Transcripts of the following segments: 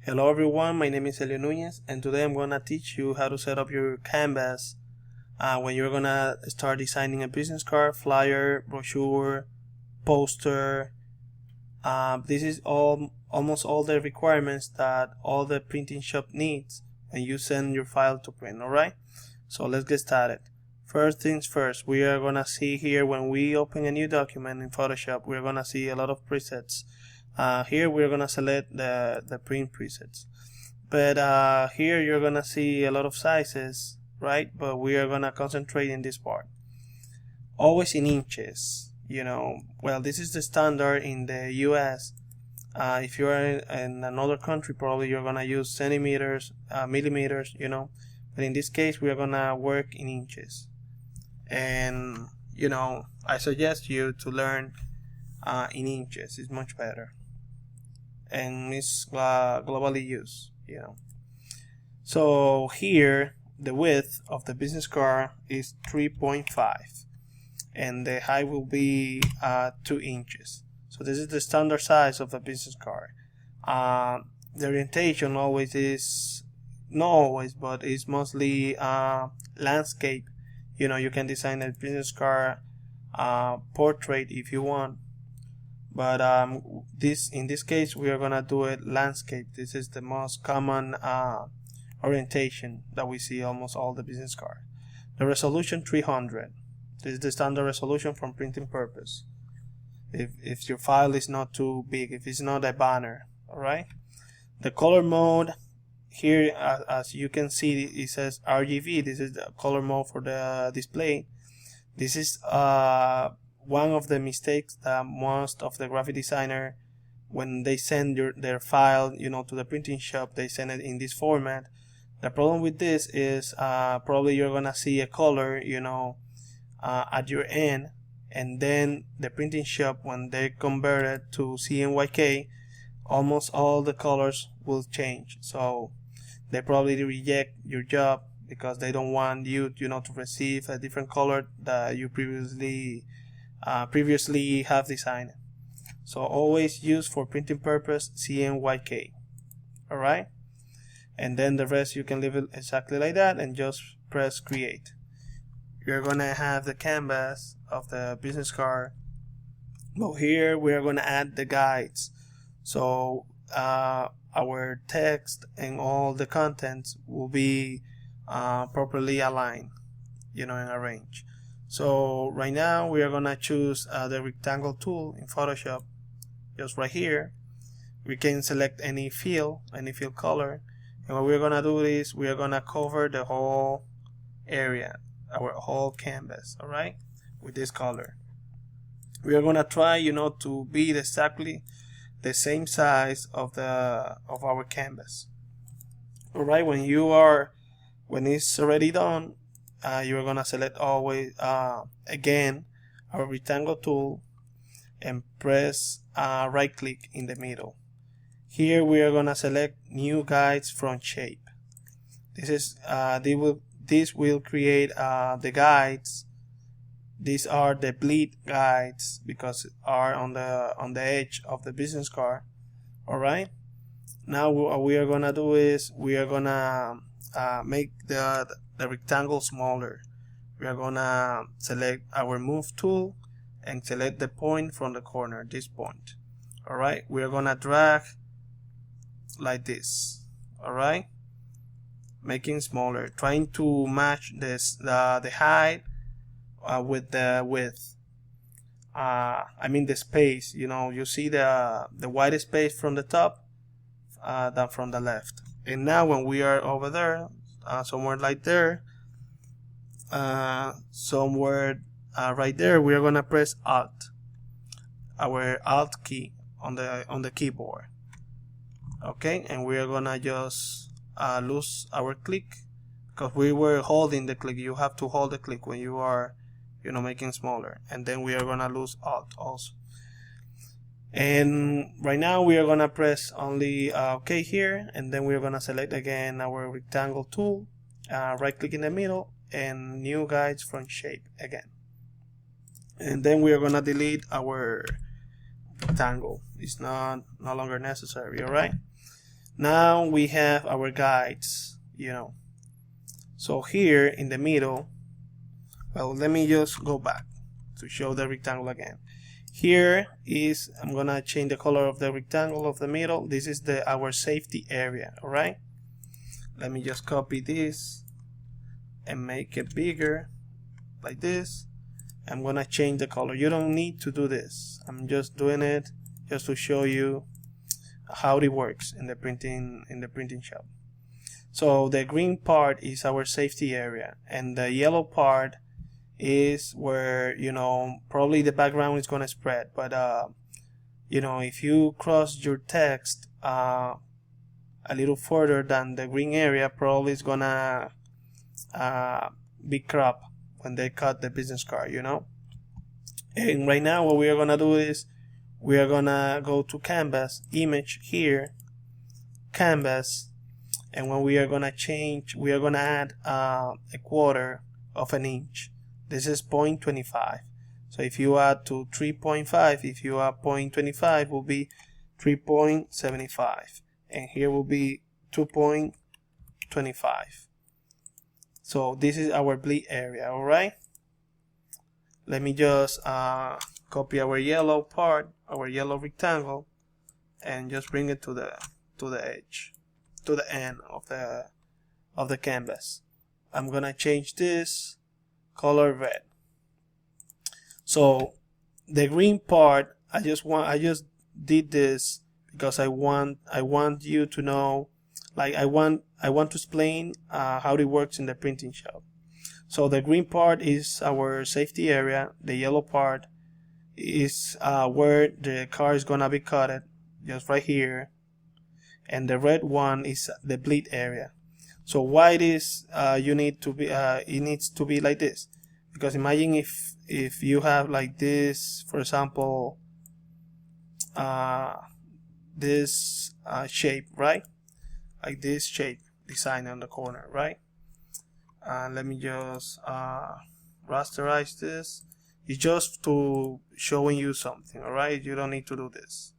Hello everyone, my name is Elio Nunez and today I'm gonna teach you how to set up your canvas when you're gonna start designing a business card, flyer, brochure, poster. This is almost all the requirements that all the printing shop needs when you send your file to print. Alright, so let's get started. First things first, we are gonna see here when we open a new document in Photoshop, we're gonna see a lot of presets. Here we're gonna select the print presets, but here you're gonna see a lot of sizes, right? But we are gonna concentrate in this part, always in inches. Well, this is the standard in the US. If you're in another country, probably you're gonna use centimeters, millimeters, but in this case we are gonna work in inches. And I suggest you to learn in inches. It's much better and it's globally used. So here the width of the business card is 3.5 and the height will be 2 inches. So this is the standard size of the business card. The orientation always is, not always, but it's mostly landscape. You can design a business card portrait if you want, but in this case we are gonna do it landscape. This is the most common orientation that we see almost all the business cards. The resolution 300. This is the standard resolution from printing purpose. If your file is not too big, if it's not a banner, alright. The color mode here, as you can see, it says RGB. This is the color mode for the display. This is one of the mistakes that most of the graphic designer, when they send their file to the printing shop, they send it in this format. The problem with this is probably you're gonna see a color at your end, and then the printing shop, when they convert it to CMYK, almost all the colors will change. So they probably reject your job because they don't want you to receive a different color that you previously have designed. So always use for printing purpose CMYK. Alright, and then the rest you can leave it exactly like that and just press create. You're gonna have the canvas of the business card, but here we are gonna add the guides. So our text and all the contents will be properly aligned, and arranged. So right now we are gonna choose the rectangle tool in Photoshop. Just right here we can select any fill color, and what we're gonna do is we are gonna cover the whole area, our whole canvas, alright, with this color. We are gonna try to be exactly the same size of our canvas. Alright, when it's already done, you're gonna select always again our rectangle tool and press right click in the middle. Here we are gonna select new guides from shape. This will create the guides. These are the bleed guides because are on the edge of the business card. Alright, now what we are gonna do is we are gonna make the rectangle smaller. We are gonna select our move tool and select the point from the corner, this point. Alright, we are gonna drag like this. Alright, making smaller, trying to match the height with the width. I mean the space. You see the white space from the top than from the left. And now when we are over there, somewhere like there, somewhere right there, we are gonna press Alt, our Alt key on the keyboard. Okay, and we are gonna just lose our click because we were holding the click. You have to hold the click when you are making smaller, and then we are gonna lose Alt also. And right now we are gonna press only OK here, and then we are gonna select again our rectangle tool, right click in the middle, and new guides from shape again. And then we are gonna delete our rectangle. It's no longer necessary. Alright, Now we have our guides, So here in the middle, well, let me just go back to show the rectangle again. Here is, I'm gonna change the color of the rectangle of the middle. This is our safety area. All right, let me just copy this and make it bigger like this. I'm gonna change the color. You don't need to do this. I'm just doing it just to show you how it works in the printing shop. So the green part is our safety area, and the yellow part is where probably the background is gonna spread. But if you cross your text a little further than the green area, probably it's gonna be cropped when they cut the business card. And right now what we are gonna do is we are gonna go to canvas, image here, canvas, and when we are gonna change, we are gonna add a quarter of an inch. This is 0.25. So if you add to 3.5, if you add 0.25, will be 3.75, and here will be 2.25. So this is our bleed area. All right, let me just copy our yellow part, our yellow rectangle, and just bring it to the edge, to the end of the canvas. I'm gonna change this color red. So the green part, I just did this because I want you to know, like I want to explain how it works in the printing shop. So the green part is our safety area. The yellow part is where the car is gonna be cut, just right here, and the red one is the bleed area. So why it is it needs to be like this? Because imagine if you have like this, for example, this shape, right? Like this shape design on the corner, right? Let me just rasterize this. It's just to showing you something. All right, you don't need to do this.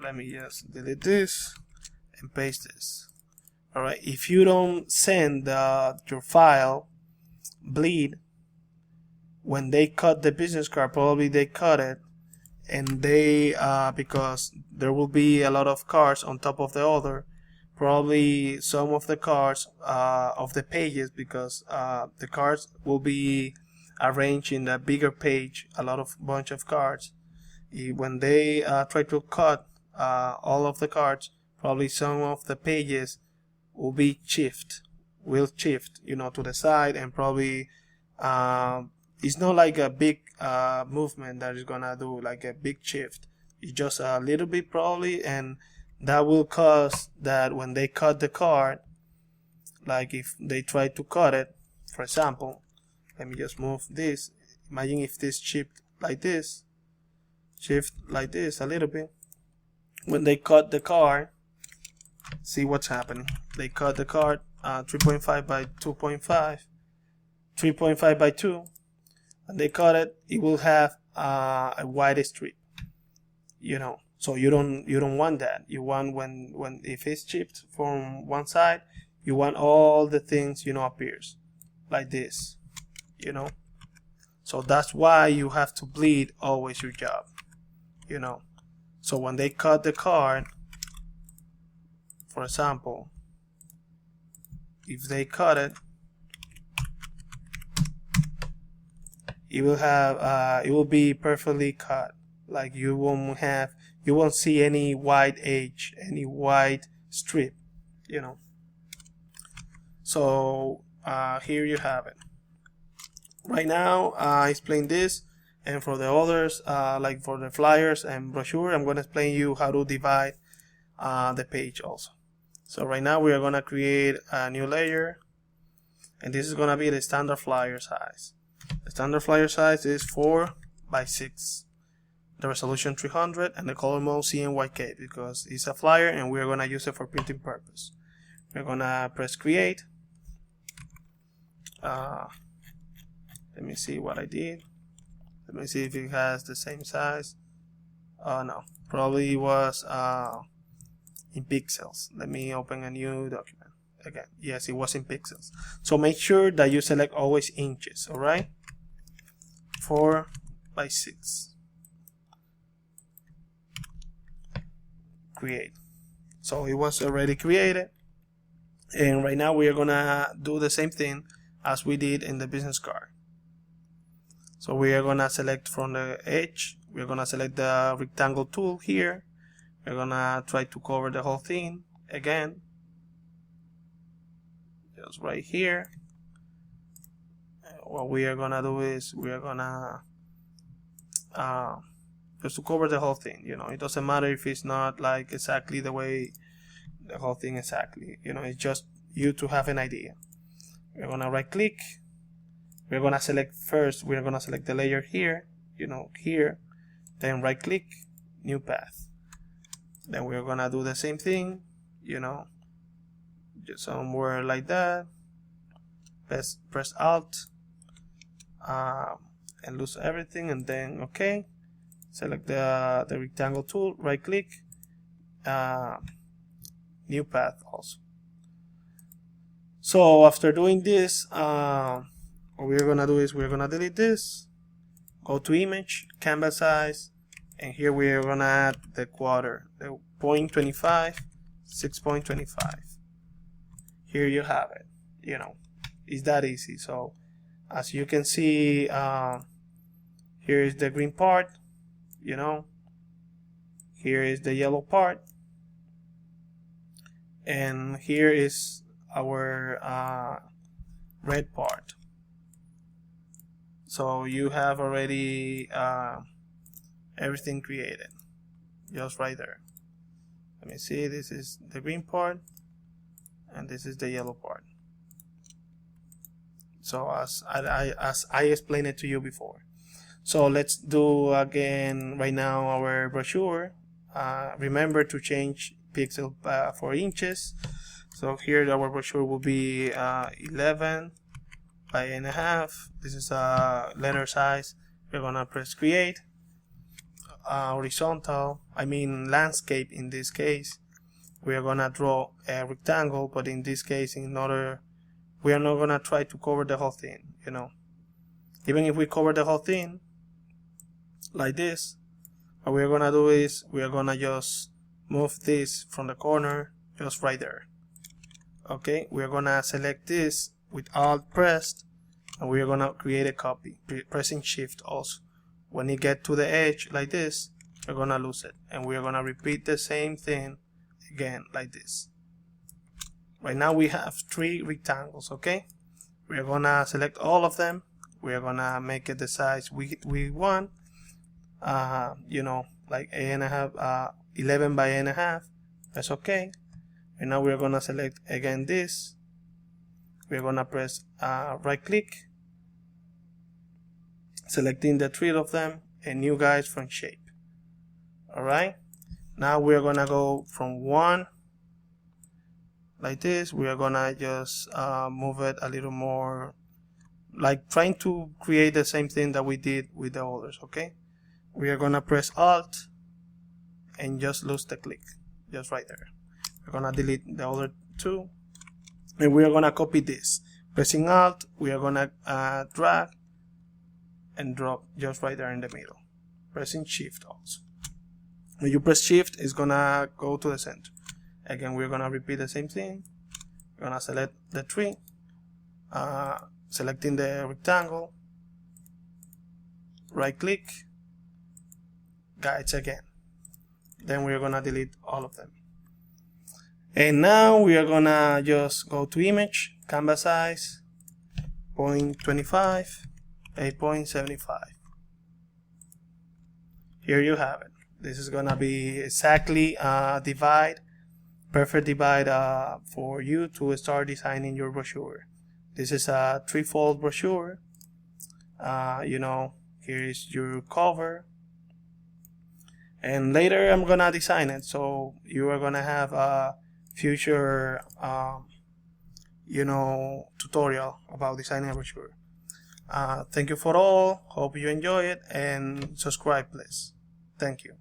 Let me just delete this and paste this. All right, if you don't send your file bleed, when they cut the business card, probably they cut it, and they because there will be a lot of cards on top of the other, probably some of the cards of the pages, because the cards will be arranged in a bigger page, bunch of cards. When they try to cut all of the cards, probably some of the pages will shift to the side, and probably it's not like a big movement that is gonna do like a big shift. It's just a little bit probably, and that will cause that when they cut the card, like if they try to cut it, for example, let me just move this. Imagine if this shift like this a little bit. When they cut the card, see what's happening. They cut the card 3.5 by 2.5, 3.5 by 2, and they cut it. It will have a wide strip, So you don't want that. You want when if it's chipped from one side, you want all the things appears like this, So that's why you have to bleed always your job, So when they cut the card, for example, if they cut it, it will be perfectly cut. Like you won't see any white edge, any white strip, So here you have it. Right now I explain this, and for the others, like for the flyers and brochure, I'm going to explain you how to divide the page also. So right now we are going to create a new layer, and this is going to be the standard flyer size. The standard flyer size is 4 by 6. The resolution 300, and the color mode CMYK, because it's a flyer and we're going to use it for printing purpose. We're going to press create. Let me see what I did. Let me see if it has the same size. Oh no, Probably it was in pixels. Let me open a new document again. Yes, it was in pixels. So make sure that you select always inches. All right, 4 by 6. Create. So it was already created, and right now we are gonna do the same thing as we did in the business card. So we are gonna select from the edge, we're gonna select the rectangle tool here, we're gonna try to cover the whole thing again, just right here. What we are gonna do is we are gonna just to cover the whole thing. You know, it doesn't matter if it's not like exactly the way the whole thing exactly, you know, it's just you to have an idea. We're gonna right click, we're gonna select first, we're gonna select the layer here, you know, here, then right click, new path. Then we're gonna do the same thing, you know, just somewhere like that. Press Alt and lose everything, and then OK. Select the rectangle tool, right click, new path also. So after doing this, what we're gonna do is we're gonna delete this, go to image, canvas size, and here we're gonna add the quarter, the 0.25, 6.25. Here you have it. You know, it's that easy. So as you can see, here is the green part, you know, here is the yellow part, and here is our red part. So you have already everything created just right there. Let me see, this is the green part and this is the yellow part. So as I explained it to you before. So let's do again right now our brochure. Remember to change pixel for inches. So here our brochure will be 11 by 8.5. This is a letter size. We're gonna press create. Horizontal, I mean landscape in this case. We are gonna draw a rectangle, but in this case, we are not gonna try to cover the whole thing. You know, even if we cover the whole thing like this, what we're gonna do is we are gonna just move this from the corner just right there. Okay, we're gonna select this with Alt pressed, and we're gonna create a copy, pressing Shift also. When you get to the edge like this, we're gonna lose it, and we're gonna repeat the same thing again like this. Right now we have 3 rectangles. Okay, we're gonna select all of them. We're gonna make it the size we want. You know, like 8.5, 11 by 8.5. That's okay. And now we're gonna select again this. We're gonna press right click, selecting the 3 of them, and new guys from shape. Alright, now we're gonna go from 1 like this. We are gonna just move it a little more, like trying to create the same thing that we did with the others. Okay, we are gonna press Alt and just lose the click just right there. We're gonna delete the other 2, and we are gonna copy this. Pressing Alt, we are gonna drag and drop just right there in the middle. Pressing Shift also. When you press Shift, it's gonna go to the center. Again, we're gonna repeat the same thing. We're gonna select the 3, selecting the rectangle, right click, guides again. Then we're gonna delete all of them. And now we are gonna just go to image, canvas size, 0.25, 8.75. Here you have it. This is gonna be exactly perfect divide for you to start designing your brochure. This is a 3-fold brochure. You know, here is your cover, and later I'm gonna design it, so you are gonna have a future you know, tutorial about designing a brochure. Thank you for all. Hope you enjoy it, and subscribe please. Thank you.